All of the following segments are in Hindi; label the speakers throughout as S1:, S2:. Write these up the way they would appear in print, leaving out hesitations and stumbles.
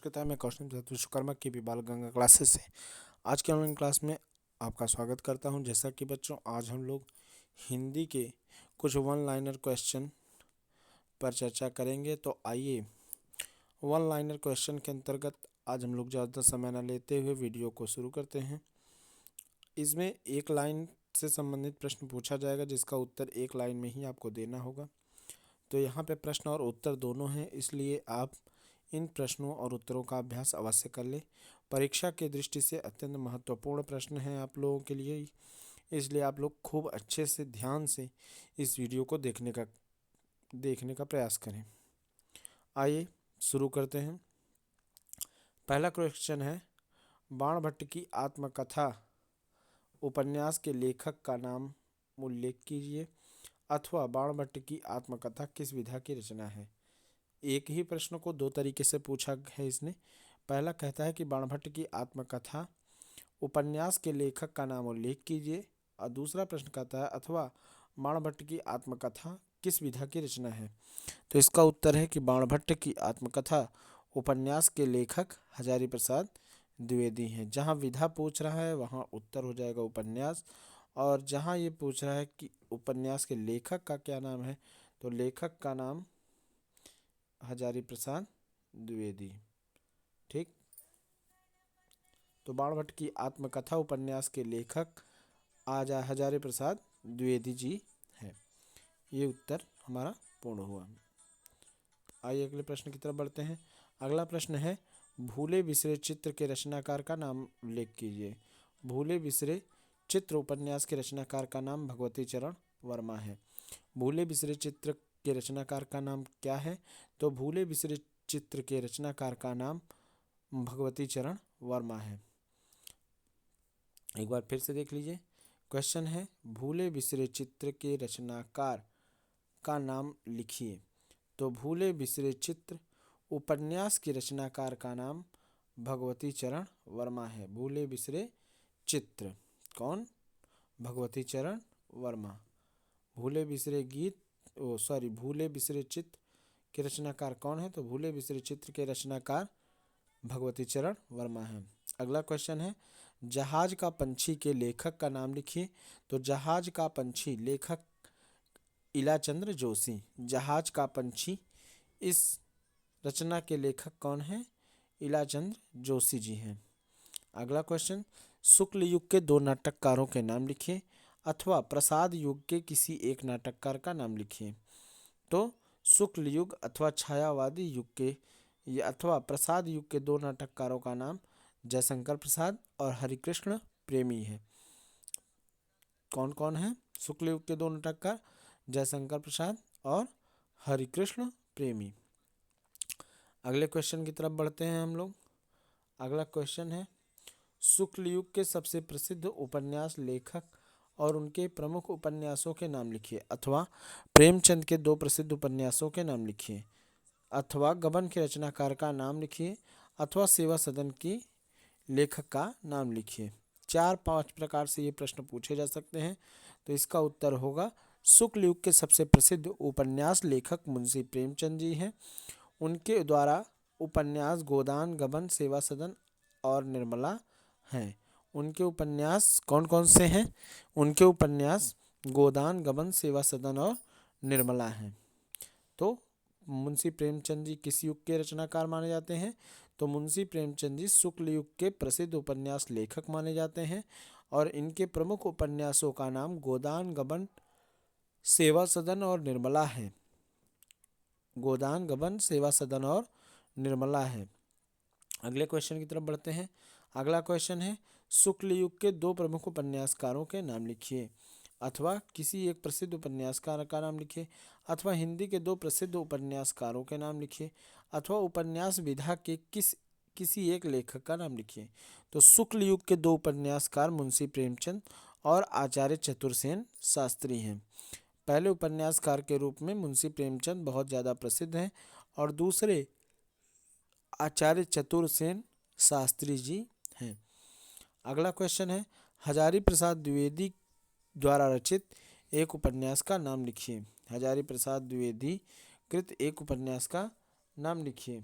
S1: है मैं कौशल विश्वकर्मा की भी बाल गंगा क्लासेस से आज के ऑनलाइन क्लास में आपका स्वागत करता हूं। जैसा कि बच्चों आज हम लोग हिंदी के कुछ वन लाइनर क्वेश्चन पर चर्चा करेंगे। तो आइए वन लाइनर क्वेश्चन के अंतर्गत आज हम लोग ज़्यादा समय न लेते हुए वीडियो को शुरू करते हैं। इसमें एक लाइन से संबंधित प्रश्न पूछा जाएगा जिसका उत्तर एक लाइन में ही आपको देना होगा। तो यहाँ पे प्रश्न और उत्तर दोनों हैं, इसलिए आप इन प्रश्नों और उत्तरों का अभ्यास अवश्य कर लें। परीक्षा की दृष्टि से अत्यंत महत्वपूर्ण प्रश्न हैं आप लोगों के लिए, इसलिए आप लोग खूब अच्छे से ध्यान से इस वीडियो को देखने का प्रयास करें। आइए शुरू करते हैं। पहला क्वेश्चन है, बाणभट्ट की आत्मकथा उपन्यास के लेखक का नाम उल्लेख कीजिए, अथवा बाणभट्ट की आत्मकथा किस विधा की रचना है। एक ही प्रश्न को दो तरीके से पूछा है इसने। पहला कहता है कि बाणभट्ट की आत्मकथा उपन्यास के लेखक का नाम उल्लेख कीजिए, और दूसरा प्रश्न कहता है अथवा बाणभट्ट की आत्मकथा किस विधा की रचना है। तो इसका उत्तर है कि बाणभट्ट की आत्मकथा उपन्यास के लेखक हजारी प्रसाद द्विवेदी हैं। जहाँ विधा पूछ रहा है वहाँ उत्तर हो जाएगा उपन्यास, और जहाँ ये पूछ रहा है कि उपन्यास के लेखक का क्या नाम है, तो लेखक का नाम हजारी प्रसाद द्विवेदी। ठीक, तो बाणभट्ट की आत्मकथा उपन्यास के लेखक हजारी प्रसाद द्विवेदी जी हैं। ये उत्तर हमारा पूर्ण हुआ। आइए अगले प्रश्न की तरफ बढ़ते हैं। अगला प्रश्न है, भूले बिसरे चित्र के रचनाकार का नाम उल्लेख कीजिए। भूले बिसरे चित्र उपन्यास के रचनाकार का नाम भगवती चरण वर्मा है। भूले बिसरे चित्र के रचनाकार का नाम क्या है, तो भूले बिसरे चित्र के रचनाकार का नाम भगवती चरण वर्मा है। एक बार फिर से देख लीजिए। क्वेश्चन है, भूले बिसरे चित्र के रचनाकार का नाम लिखिए। तो भूले बिसरे चित्र उपन्यास के रचनाकार का नाम भगवती चरण वर्मा है। भूले बिसरे चित्र कौन? भगवती चरण वर्मा। भूले बिसरे भूले बिसरे चित्र के रचनाकार कौन है, तो भूले बिसरे चित्र के रचनाकार भगवती चरण वर्मा है। अगला क्वेश्चन है, जहाज का पंछी के लेखक का नाम लिखिए। तो जहाज का पंछी लेखक इलाचंद्र जोशी। जहाज का पंछी इस रचना के लेखक कौन है? इलाचंद्र जोशी जी हैं। अगला क्वेश्चन, शुक्ल युग के दो नाटककारों के नाम लिखिए, अथवा प्रसाद युग के किसी एक नाटककार का नाम लिखिए। तो शुक्ल युग अथवा छायावादी युग के अथवा प्रसाद युग के दो नाटककारों का नाम जयशंकर प्रसाद और हरिकृष्ण प्रेमी है। कौन कौन है शुक्ल युग के दो नाटककार? जयशंकर प्रसाद और हरिकृष्ण प्रेमी। अगले क्वेश्चन की तरफ बढ़ते हैं हम लोग। अगला क्वेश्चन है, शुक्ल युग के सबसे प्रसिद्ध उपन्यास लेखक और उनके प्रमुख उपन्यासों के नाम लिखिए, अथवा प्रेमचंद के दो प्रसिद्ध उपन्यासों के नाम लिखिए, अथवा गबन के रचनाकार का नाम लिखिए, अथवा सेवा सदन की लेखक का नाम लिखिए। 4-5 प्रकार से ये प्रश्न पूछे जा सकते हैं। तो इसका उत्तर होगा, शुक्ल युग के सबसे प्रसिद्ध उपन्यास लेखक मुंशी प्रेमचंद जी हैं। उनके द्वारा उपन्यास गोदान, गबन, सेवा सदन और निर्मला हैं। उनके उपन्यास कौन कौन से हैं? उनके उपन्यास गोदान, गबन, सेवा सदन और निर्मला हैं। तो मुंशी प्रेमचंद जी किस युग के रचनाकार माने जाते हैं? तो मुंशी प्रेमचंद जी शुक्ल युग के प्रसिद्ध उपन्यास लेखक माने जाते हैं, और इनके प्रमुख उपन्यासों का नाम गोदान, गबन, सेवा सदन और निर्मला है। गोदान, गबन, सेवा सदन और निर्मला है। अगले क्वेश्चन की तरफ बढ़ते हैं। अगला क्वेश्चन है, शुक्ल युग के दो प्रमुख उपन्यासकारों के नाम लिखिए, अथवा किसी एक प्रसिद्ध उपन्यासकार का नाम लिखिए, अथवा हिंदी के दो प्रसिद्ध उपन्यासकारों के नाम लिखिए, अथवा उपन्यास विधा के किसी एक लेखक का नाम लिखिए। तो शुक्ल युग के दो उपन्यासकार मुंशी प्रेमचंद और आचार्य चतुरसेन शास्त्री हैं। पहले उपन्यासकार के रूप में मुंशी प्रेमचंद बहुत ज़्यादा प्रसिद्ध हैं, और दूसरे आचार्य चतुरसेन शास्त्री जी हैं। अगला क्वेश्चन है, हजारी प्रसाद द्विवेदी द्वारा रचित एक उपन्यास का नाम लिखिए। हजारी प्रसाद द्विवेदी कृत एक उपन्यास का नाम लिखिए।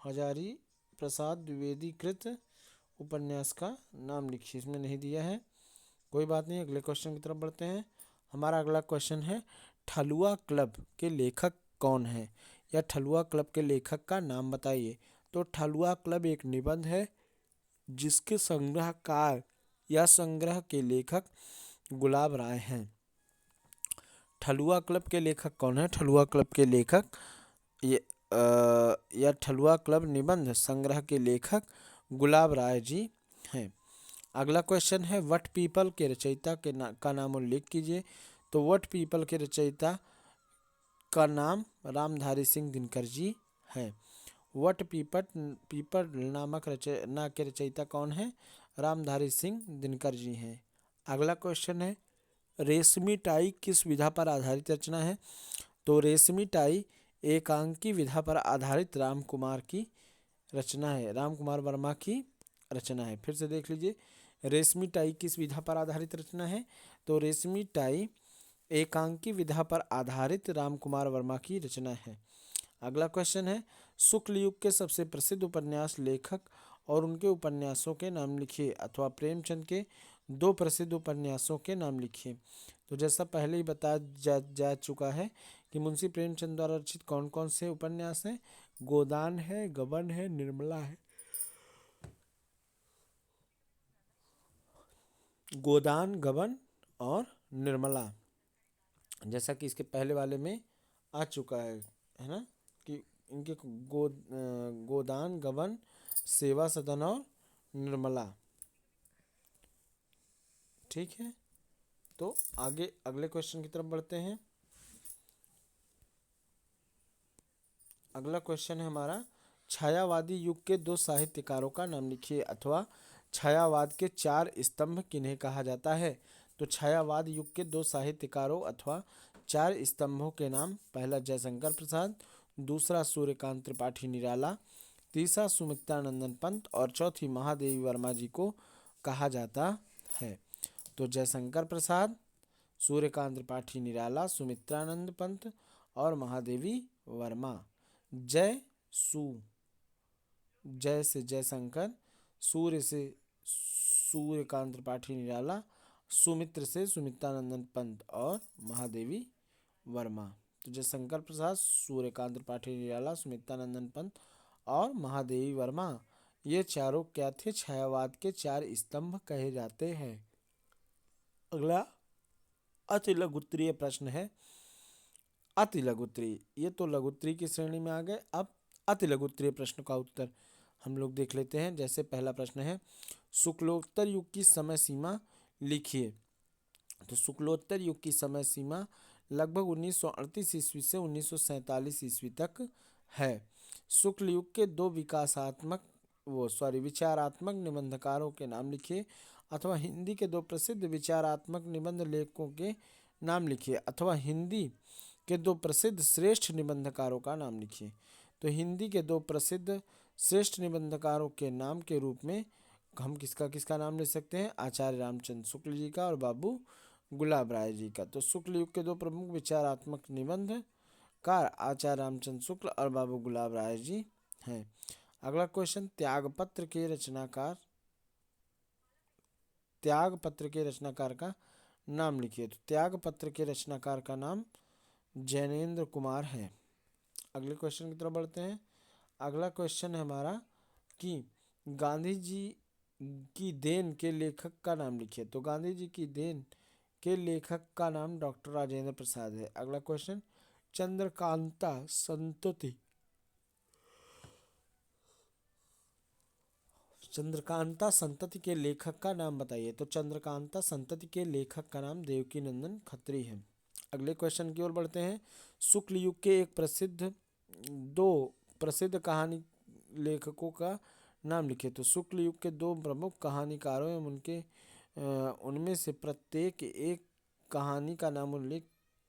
S1: हजारी प्रसाद द्विवेदी कृत उपन्यास का नाम लिखिए। इसमें नहीं दिया है, कोई बात नहीं, अगले क्वेश्चन की तरफ बढ़ते हैं। हमारा अगला क्वेश्चन है ठलुआ क्लब के लेखक कौन है, या ठलुआ क्लब के लेखक का नाम बताइए। तो ठलुआ क्लब एक निबंध है जिसके संग्रहकार या संग्रह के लेखक गुलाब राय हैं। ठलुआ क्लब के लेखक कौन है? ठलुआ क्लब के लेखक या ठलुआ क्लब निबंध संग्रह के लेखक गुलाब राय जी हैं। अगला क्वेश्चन है वट पीपल के रचयिता का नाम उल्लेख कीजिए। तो वट पीपल के रचयिता का नाम रामधारी सिंह दिनकर जी है। वट पीपल नामक रचना के रचयिता कौन है? रामधारी सिंह दिनकर जी हैं। अगला क्वेश्चन है रेशमी टाई किस विधा पर आधारित रचना है? तो रेशमी टाई एकांकी विधा पर आधारित रामकुमार की रचना है, रामकुमार वर्मा की रचना है। फिर से देख लीजिए, रेशमी टाई किस विधा पर आधारित रचना है? तो रेशमी टाई एकांकी विधा पर आधारित रामकुमार वर्मा की रचना है। अगला क्वेश्चन है शुक्ल युग के सबसे प्रसिद्ध उपन्यास लेखक और उनके उपन्यासों के नाम लिखिए, अथवा प्रेमचंद के दो प्रसिद्ध उपन्यासों के नाम लिखिए। तो जैसा पहले ही बताया जा चुका है कि मुंशी प्रेमचंद द्वारा रचित कौन कौन से उपन्यास हैं। गोदान है, गबन है, निर्मला है। गोदान, गबन और निर्मला, जैसा कि इसके पहले वाले में आ चुका है ना, कि इनके गोदान, गबन, सेवा सदन और निर्मला। ठीक है, तो आगे अगले क्वेश्चन की तरफ बढ़ते हैं। अगला क्वेश्चन है हमारा छायावादी युग के दो साहित्यकारों का नाम लिखिए, अथवा छायावाद के चार स्तंभ किन्हें कहा जाता है। तो छायावाद युग के दो साहित्यकारों अथवा चार स्तंभों के नाम, पहला जयशंकर प्रसाद, दूसरा सूर्यकांत त्रिपाठी निराला, तीसरा सुमित्रानंदन पंत और चौथी महादेवी वर्मा जी को कहा जाता है। तो जयशंकर प्रसाद, सूर्यकांत त्रिपाठी निराला, सुमित्रानंद पंत और महादेवी वर्मा। जय से जयशंकर, सूर्य से सूर्यकांत त्रिपाठी निराला, सुमित्र से सुमित्रानंदन पंत और महादेवी वर्मा। तो जयशंकर प्रसाद, सूर्यकांत त्रिपाठी निराला, सुमित्रानंदन पंत और महादेवी वर्मा, ये चारों क्या थे? छायावाद के चार स्तंभ कहे जाते हैं। अगला अति लघुत्तरीय प्रश्न है। अति लघुत्तरीय, ये तो लघुत्तरीय की श्रेणी में आ गए। अब अति लघुत्तरीय प्रश्न का उत्तर हम लोग देख लेते हैं। जैसे पहला प्रश्न है शुक्लोत्तर युग की समय सीमा लिखिए। तो शुक्लोत्तर युग की समय सीमा लगभग 1938 ईस्वी से 1947 ईस्वी तक है। शुक्ल युग के दो विचारात्मक निबंधकारों के नाम लिखिए, अथवा हिंदी के दो प्रसिद्ध विचारात्मक निबंध लेखकों के नाम लिखिए, अथवा हिंदी के दो प्रसिद्ध श्रेष्ठ निबंधकारों का नाम लिखिए। तो हिंदी के दो प्रसिद्ध श्रेष्ठ निबंधकारों के नाम के रूप में हम किसका नाम ले सकते हैं? आचार्य रामचंद्र शुक्ल जी का और बाबू गुलाब राय जी का। तो शुक्ल युग के दो प्रमुख विचारात्मक निबंधकार आचार्य रामचंद्र शुक्ल और बाबू गुलाब राय जी हैं। अगला क्वेश्चन त्यागपत्र के रचनाकार का नाम लिखिए। तो त्यागपत्र के रचनाकार का नाम जैनेन्द्र कुमार है। अगले क्वेश्चन की तरफ बढ़ते हैं। अगला क्वेश्चन है हमारा कि गांधी जी की देन के लेखक का नाम लिखिए। तो गांधी जी की देन के लेखक का नाम डॉक्टर राजेंद्र प्रसाद है। अगला क्वेश्चन चंद्रकांता संतति के लेखक का नाम बताइए। तो चंद्रकांता संतति के लेखक का नाम देवकी नंदन खत्री है। अगले क्वेश्चन की ओर बढ़ते हैं। शुक्ल युग के दो प्रसिद्ध कहानी लेखकों का नाम लिखिए। तो शुक्ल युग के दो प्रमुख कहानीकारों एवं उनमें से प्रत्येक एक कहानी का नाम उल्लेख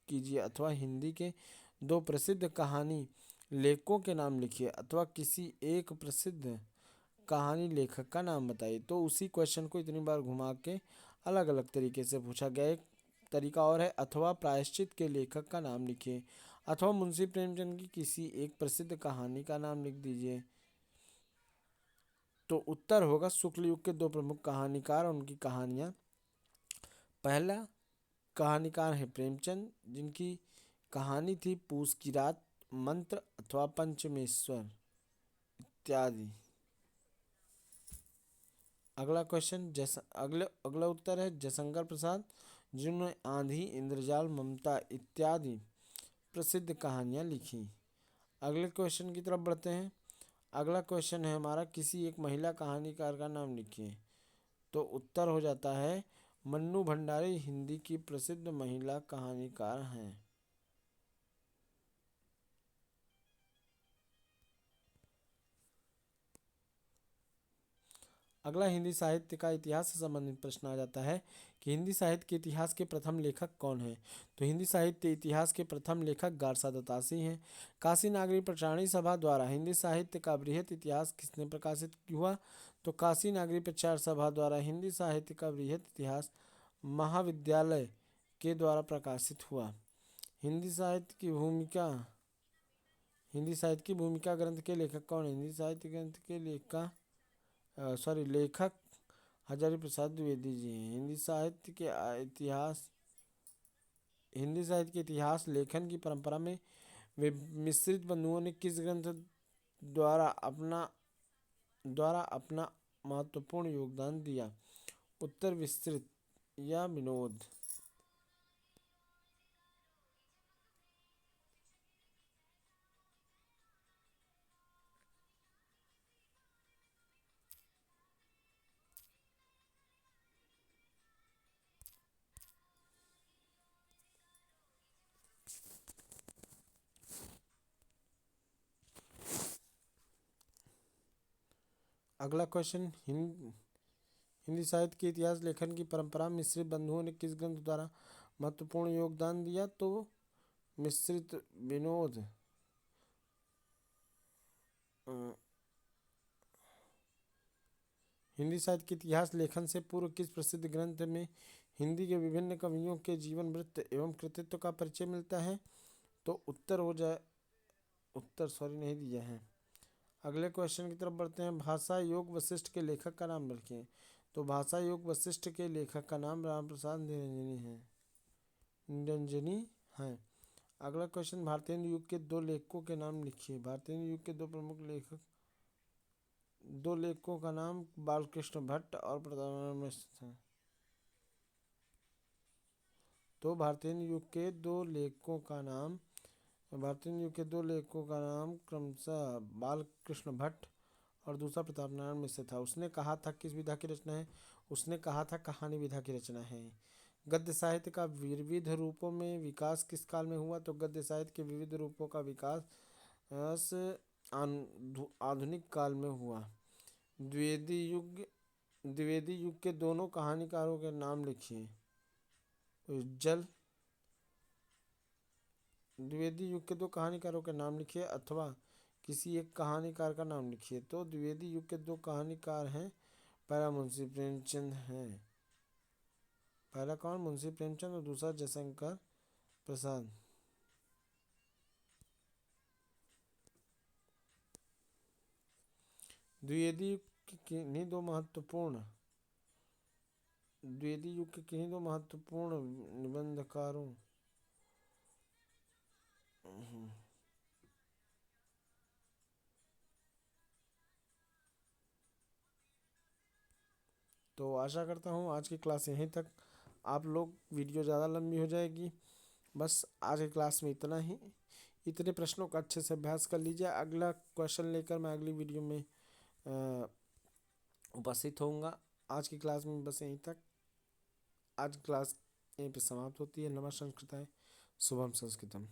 S1: कीजिए, अथवा हिंदी के दो प्रसिद्ध कहानी लेखकों के नाम लिखिए, अथवा किसी एक प्रसिद्ध कहानी लेखक का नाम बताइए। तो उसी क्वेश्चन को इतनी बार घुमा के अलग अलग तरीके से पूछा गया। एक तरीका और है, अथवा प्रायश्चित के लेखक का नाम लिखिए, अथवा मुंशी प्रेमचंद की किसी एक प्रसिद्ध कहानी का नाम लिख दीजिए। तो उत्तर होगा शुक्ल युग के दो प्रमुख कहानीकार और उनकी कहानियाँ। पहला कहानीकार है प्रेमचंद, जिनकी कहानी थी पूस की रात, मंत्र अथवा पंचमेश्वर इत्यादि। अगला क्वेश्चन अगला उत्तर है जयशंकर प्रसाद, जिन्होंने आंधी, इंद्रजाल, ममता इत्यादि प्रसिद्ध कहानियाँ लिखी। अगले क्वेश्चन की तरफ बढ़ते हैं। अगला क्वेश्चन है हमारा, किसी एक महिला कहानीकार का नाम लिखिए। तो उत्तर हो जाता है मन्नू भंडारी हिंदी की प्रसिद्ध महिला कहानीकार हैं। अगला हिंदी साहित्य का इतिहास से संबंधित प्रश्न आ जाता है कि हिंदी साहित्य के इतिहास के प्रथम लेखक कौन है। तो हिंदी साहित्य इतिहास के प्रथम लेखक गारसा दत्तासी हैं। काशी नागरी प्रचारणी सभा द्वारा हिंदी साहित्य का बृहत इतिहास किसने प्रकाशित हुआ। तो काशी नागरी प्रचार सभा द्वारा हिंदी साहित्य का बृहत इतिहास महाविद्यालय के द्वारा प्रकाशित हुआ। हिंदी साहित्य की भूमिका ग्रंथ के लेखक कौन है। हिंदी साहित्य ग्रंथ के लेखक हजारी प्रसाद द्विवेदी जी हैं। हिंदी साहित्य के इतिहास लेखन की परंपरा में वे मिश्रित बंधुओं ने किस ग्रंथ द्वारा अपना महत्वपूर्ण योगदान दिया। उत्तर विस्तृत या विनोद। अगला क्वेश्चन, हिंदी साहित्य के इतिहास लेखन की परंपरा में मिश्रित बंधुओं ने किस ग्रंथ द्वारा महत्वपूर्ण योगदान दिया। तो मिश्रित विनोद। हिंदी साहित्य के इतिहास लेखन से पूर्व किस प्रसिद्ध ग्रंथ में हिंदी के विभिन्न कवियों के जीवन वृत्त एवं कृतित्व का परिचय मिलता है। तो उत्तर नहीं दिया है। अगले क्वेश्चन की तरफ बढ़ते हैं। भाषा योग वशिष्ठ के लेखक का नाम रखें। तो भाषा योग वशिष्ठ के लेखक का नाम राम प्रसाद निरंजनी है। अगला क्वेश्चन, भारतीय युग के दो लेखकों के नाम लिखिए। भारतीय युग के दो लेखकों का नाम बालकृष्ण भट्ट और प्रतापनारायण मिश्र है। तो भारतीय युग के दो लेखकों का नाम क्रमशः बालकृष्ण भट्ट और दूसरा प्रतापनारायण मिश्र था। उसने कहा था किस विधा की रचना है। उसने कहा था कहानी विधा की रचना है। गद्य साहित्य का विविध रूपों में विकास किस काल में हुआ। तो गद्य साहित्य के विविध रूपों का विकास आधुनिक काल में हुआ। द्विवेदी युग के दोनों कहानीकारों के नाम लिखिए। द्विवेदी युग के दो कहानीकारों के नाम लिखिए अथवा किसी एक कहानीकार का नाम लिखिए। तो द्विवेदी युग के दो कहानीकार हैं, पहला मुंशी प्रेमचंद हैं। पहला कौन, मुंशी प्रेमचंद, और दूसरा जयशंकर प्रसाद। द्विवेदी युग के किन्हीं दो महत्वपूर्ण निबंधकारों तो आशा करता हूँ आज की क्लास यहीं तक। आप लोग वीडियो ज़्यादा लंबी हो जाएगी, बस आज की क्लास में इतना ही। इतने प्रश्नों का अच्छे से अभ्यास कर लीजिए। अगला क्वेश्चन लेकर मैं अगली वीडियो में उपस्थित होऊंगा। आज की क्लास में बस यहीं तक। आज की क्लास यहीं पे समाप्त होती है। नमः संस्कृताय, शुभम संस्कृतम।